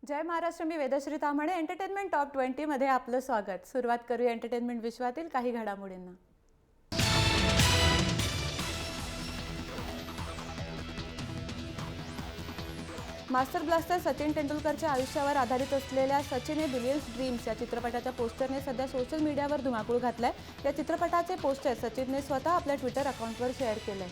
जय महाराष्ट्र. मी Vedashree Tamhane. Entertainment top 20 मध्ये आपलं स्वागत. सुरुवात करूया एंटरटेनमेंट विश्वातील काही घडामोडींना. मास्टर ब्लास्टर सचिन तेंडुलकरच्या आयुष्यावर आधारित असलेल्या सचिन ए बिलियन्स ड्रीम्स या चित्रपटाच्या पोस्टरने सध्या सोशल मीडियावर धुमाकूळ घातलाय. या चित्रपटाचे पोस्टर सचिनने स्वतः आपल्या ट्विटर अकाउंटवर शेअर केलंय.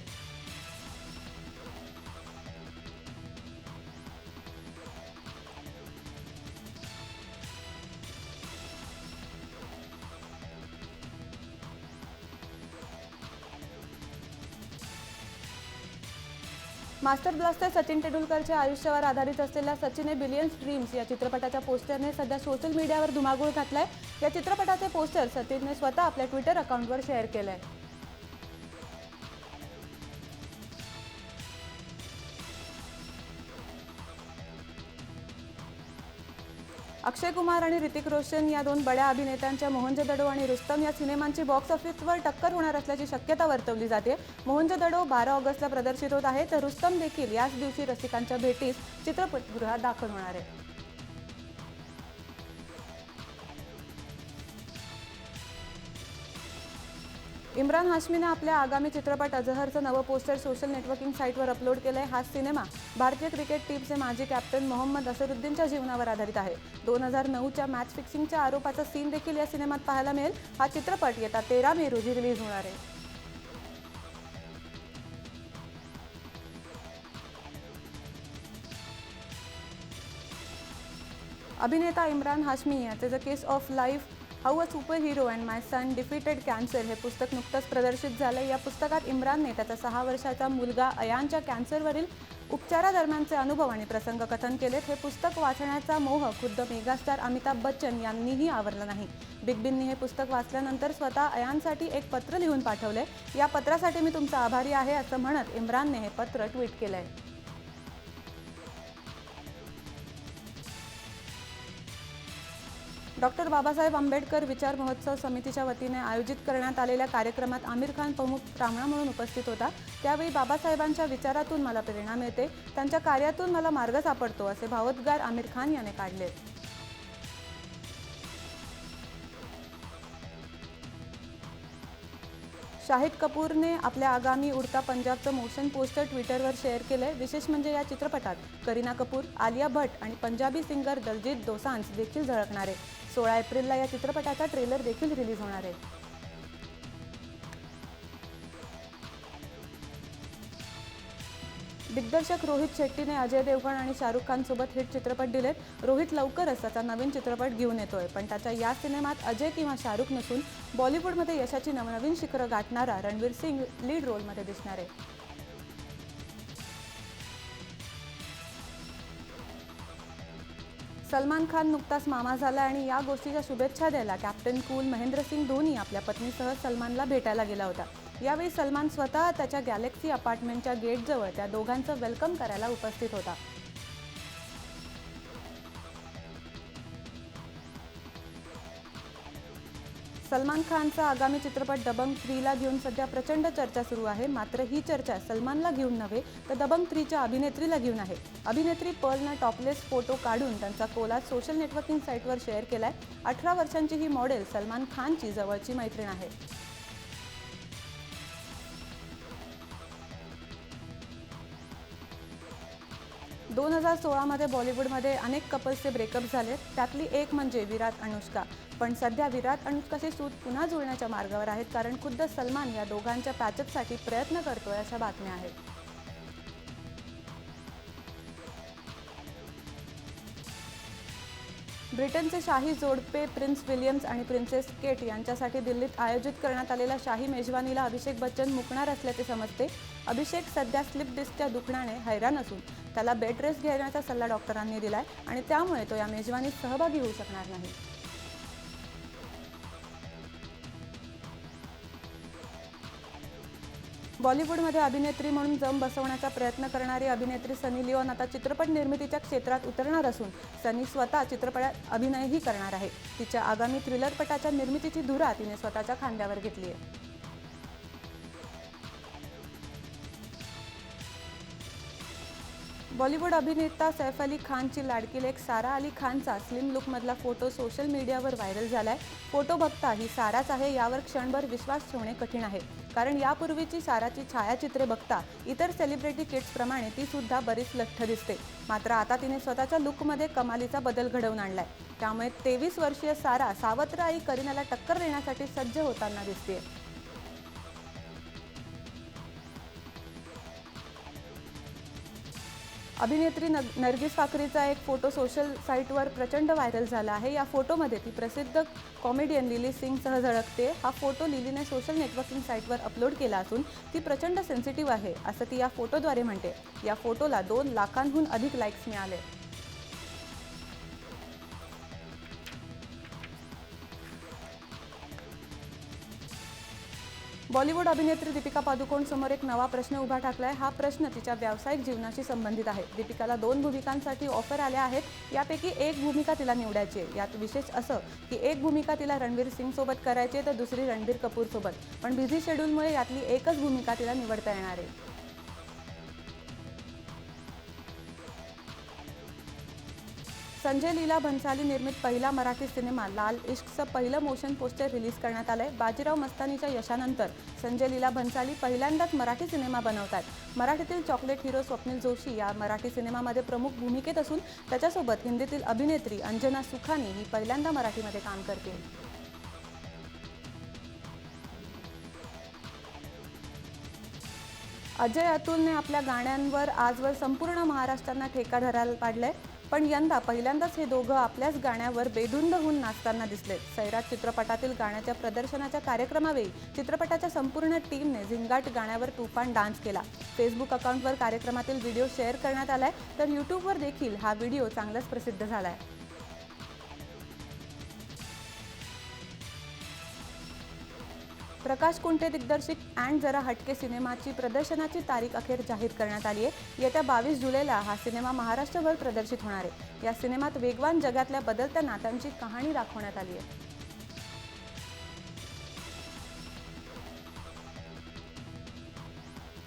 मास्टर ब्लास्टर सचिन तेंडुलकरच्या आयुष्यावर आधारित असलेल्या सचिन ए बिलियन्स ड्रीम्स या चित्रपटाच्या पोस्टरने सध्या सोशल मीडियावर धुमाकूळ घातलाय. या चित्रपटाचे पोस्टर सचिनने स्वतः आपल्या ट्विटर अकाउंटवर शेअर केलंय. अक्षय कुमार आणि ऋतिक रोशन या दोन बड्या अभिनेत्यांच्या मोहनजोदडो आणि रुस्तम या सिनेमांची बॉक्स ऑफिसवर टक्कर होणार असल्याची शक्यता वर्तवली जाते. मोहनजोदडो 12 ऑगस्टला प्रदर्शित होत आहे, तर रुस्तम देखील याच दिवशी रसिकांच्या भेटीस चित्रपटगृहात दाखल होणार आहे. इम्रान हाशमीने आपल्या आगामी चित्रपट अजहरचं नवं पोस्टर सोशल नेटवर्किंग साईटवर अपलोड केलंय. हा सिनेमा भारतीय क्रिकेट टीमचे माजी कॅप्टन मोहम्मद अझरुद्दीनच्या जीवनावर आधारित आहे. 2009च्या मॅच फिक्सिंगच्या आरोपाचा सीन देखील या सिनेमात पाहायला मिळेल. हा चित्रपट येत्या 13 मे रोजी रिलीज होणार आहे. अभिनेता इम्रान हाशमी याचे the case of life how a super hero and my son defeated cancer हे पुस्तक नुकतंच प्रदर्शित झालं. या पुस्तकात इम्रानने त्याचा 6 वर्षाचा मुलगा अयानच्या कॅन्सरवरील उपचारादरम्यानचे अनुभव आणि प्रसंग कथन केलेत. हे पुस्तक वाचण्याचा मोह खुद्द मेगास्टार अमिताभ बच्चन यांनीही आवरला नाही. बिग बींनी हे पुस्तक वाचल्यानंतर स्वतः अयानसाठी एक पत्र लिहून पाठवलंय. या पत्रासाठी मी तुमचा आभारी आहे असं म्हणत इम्रानने हे पत्र ट्विट केलंय. डॉक्टर बाबासाहेब आंबेडकर विचार महोत्सव समितीच्या वतीने आयोजित करण्यात आलेल्या कार्यक्रमात आमिर खान प्रमुख पाहुणा म्हणून उपस्थित होता. त्यावेळी बाबासाहेबांच्या विचारातून मला प्रेरणा मिळते, त्यांच्या कार्यातून मला मार्ग सापडतो असे भावोद्गार आमिर खान याने काढले. शाहिद कपूरने आपल्या आगामी उडता पंजाबचं मोशन पोस्टर ट्विटरवर शेअर केलंय. विशेष म्हणजे या चित्रपटात करीना कपूर, आलिया भट्ट आणि पंजाबी सिंगर दलजीत दोसांझ देखील झळकणार आहे. 16 एप्रिलला या चित्रपटाचा ट्रेलर देखील रिलीज होणार आहे. दिग्दर्शक रोहित शेट्टीने अजय देवगण आणि शाहरुख खान सोबत हिट चित्रपट दिलेत. रोहित लवकरच त्याचा नवीन चित्रपट घेऊन येतोय, पण त्याच्या या सिनेमात अजय किंवा शाहरुख नसून बॉलिवूडमध्ये यशाची नवनवीन शिखरं गाठणारा रणवीर सिंग लीड रोलमध्ये दिसणार आहे. सलमान खान नुकताच मामा झाला आणि या गोष्टीच्या शुभेच्छा द्यायला कॅप्टन कूल महेंद्रसिंग धोनी आपल्या पत्नीसह सलमानला भेटायला गेला होता. यावेळी सलमान स्वतः त्याच्या गॅलेक्सी अपार्टमेंटच्या गेटजवळ त्या दोघांचं वेलकम करायला उपस्थित होता. सलमान खानचा आगामी चित्रपट दबंग 3ला घेऊन सध्या प्रचंड चर्चा सुरू आहे. मात्र ही चर्चा सलमानला घेऊन नव्हे, तर दबंग 3च्या अभिनेत्रीला घेऊन आहे. अभिनेत्री पर्लनं टॉपलेस फोटो काढून त्यांचा कोलाज सोशल नेटवर्किंग साईटवर शेअर केलाय. 18 वर्षांची ही मॉडेल सलमान खानची जवळची मैत्रीण आहे. दोन 2016मध्ये बॉलिवूडमध्ये अनेक कपल्सचे ब्रेकअप झाले. त्यातली एक म्हणजे विराट अनुष्का. पण सध्या विराट अनुष्काचे सूत पुन्हा जुळण्याच्या मार्गावर आहेत, कारण खुद्द सलमान या दोघांच्या पॅचअपसाठी प्रयत्न करतोय अशा बातम्या आहेत. ब्रिटनचे शाही जोडपे प्रिन्स विलियम्स आणि प्रिन्सेस केट यांच्यासाठी दिल्लीत आयोजित करण्यात आलेल्या शाही मेजवानीला अभिषेक बच्चन मुकणार असल्याचे समजते. अभिषेक सध्या स्लिप डिस्कच्या दुखण्याने हैराण असून त्याला बेड रेस्ट घेण्याचा सल्ला डॉक्टरांनी दिलाय आणि त्यामुळे तो या मेजवानीत सहभागी होऊ शकणार नाही. बॉलिवूडमध्ये अभिनेत्री म्हणून जम बसवण्याचा प्रयत्न करणारी अभिनेत्री सनी लिओन आता चित्रपट निर्मितीच्या क्षेत्रात उतरणार असून सनी स्वतः चित्रपटात अभिनयही करणार आहे. तिच्या आगामी थ्रिलरपटाच्या निर्मितीची धुरा तिने स्वतःच्या खांद्यावर घेतली आहे. बॉलिवूड अभिनेता सैफ अली खानची लाडकी लेक सारा अली खानचा स्लिम लुकमधला फोटो सोशल मीडियावर व्हायरल झालाय। फोटो बघता ही साराच आहे यावर क्षणभर विश्वास ठेवणे कठीण आहे, कारण यापूर्वीची साराची छायाचित्रे बघता इतर सेलिब्रिटी किड्सप्रमाणे ती सुद्धा बरीच लठ्ठ दिसते। मात्र आता तिने स्वतःच्या लुकमध्ये कमालीचा बदल घडवून आणलाय। त्यामुळे 23 वर्षीय सारा सावत्र आई करिनाला टक्कर देण्यासाठी सज्ज होताना दिसते। अभिनेत्री नर्गिस फाखरीचा एक फोटो सोशल साईटवर प्रचंड व्हायरल झाला आहे। या फोटोमध्ये ती प्रसिद्ध कॉमेडियन लिली सिंगसह झळकते। हा फोटो लिलीने सोशल नेटवर्किंग साईटवर अपलोड केला असून ती प्रचंड सेन्सिटिव्ह आहे असं ती या फोटोद्वारे म्हणते। या फोटोला 2 लाखांहून अधिक लाईक्स मिळाले। बॉलिवूड अभिनेत्री दीपिका पादुकोण समोर एक नवा प्रश्न उभा ठाकलाय। हा प्रश्न तिच्या व्यावसायिक जीवनाशी संबंधित आहे। दीपिकाला 2 भूमिकांसाठी ऑफर आल्या आहेत। यापैकी एक भूमिका तिला निवडायची आहे। यात विशेष असं की एक भूमिका तिला रणवीर सिंग सोबत करायची आहे तर दुसरी रणबीर कपूर सोबत, पण बिझी शेड्यूलमुळे यातली एकच भूमिका तिला निवडता येणार आहे। संजय लीला भंसाली निर्मित पहिला मराठी सिनेमा लाल इश्कचं पहिलं मोशन पोस्टर रिलीज करण्यात आलंय। बाजीराव मस्तानीच्या यशानंतर संजय लीला भंसाली पहिल्यांदाच मराठी सिनेमा बनवतात। मराठीतील चॉकलेट हिरो स्वप्नील जोशी या मराठी सिनेमामध्ये प्रमुख भूमिकेत असून त्याच्यासोबत हिंदीतील अभिनेत्री अंजना सुखानी ही पहिल्यांदा मराठीमध्ये काम करते। अजय अतुलने आपल्या गाण्यांवर आजवर संपूर्ण महाराष्ट्रांना ठेका धरायला पाडलाय, पण यंदा पहिल्यांदाच हे दोघं आपल्याच गाण्यावर बेधुंद होऊन नाचताना दिसले। सैराट चित्रपटातील गाण्याच्या प्रदर्शनाच्या कार्यक्रमावेळी चित्रपटाच्या संपूर्ण टीमने झिंगाट गाण्यावर तुफान डान्स केला। फेसबुक अकाउंटवर कार्यक्रमातील व्हिडिओ शेअर करण्यात आलाय, तर यूट्यूबवर देखील हा व्हिडिओ चांगलाच प्रसिद्ध झालाय। प्रकाश कुंटे दिग्दर्शित अँड जरा हटके सिनेमाची प्रदर्शनाची तारीख अखेर जाहीर करण्यात आली आहे। येत्या 22 जुलैला हा सिनेमा महाराष्ट्रभर प्रदर्शित होणार आहे। या सिनेमात वेगवान जगातल्या बदलत्या नात्यांची कहाणी दाखवण्यात आली आहे।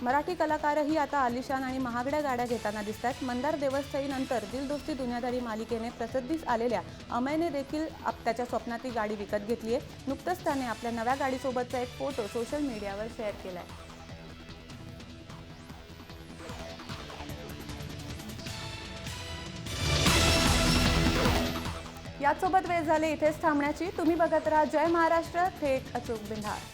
मराठी कलाकारही आता आलिशान आणि महागड्या गाड्या घेताना दिसतात। मंदार देवस्थळीनंतर दिल दोस्ती दुनियादारी मालिकेने प्रसिद्धीस आलेल्या अमयने देखील त्याच्या स्वप्नातली गाडी विकत घेतली आहे। नुकतंच त्याने आपल्या नव्या गाडीसोबतचा एक फोटो सोशल मीडियावर शेअर केलाय। यासोबत वेळ झाली इथेच थांबण्याची। तुम्ही बघत राहा जय महाराष्ट्र, थेट अचूक बिंधार।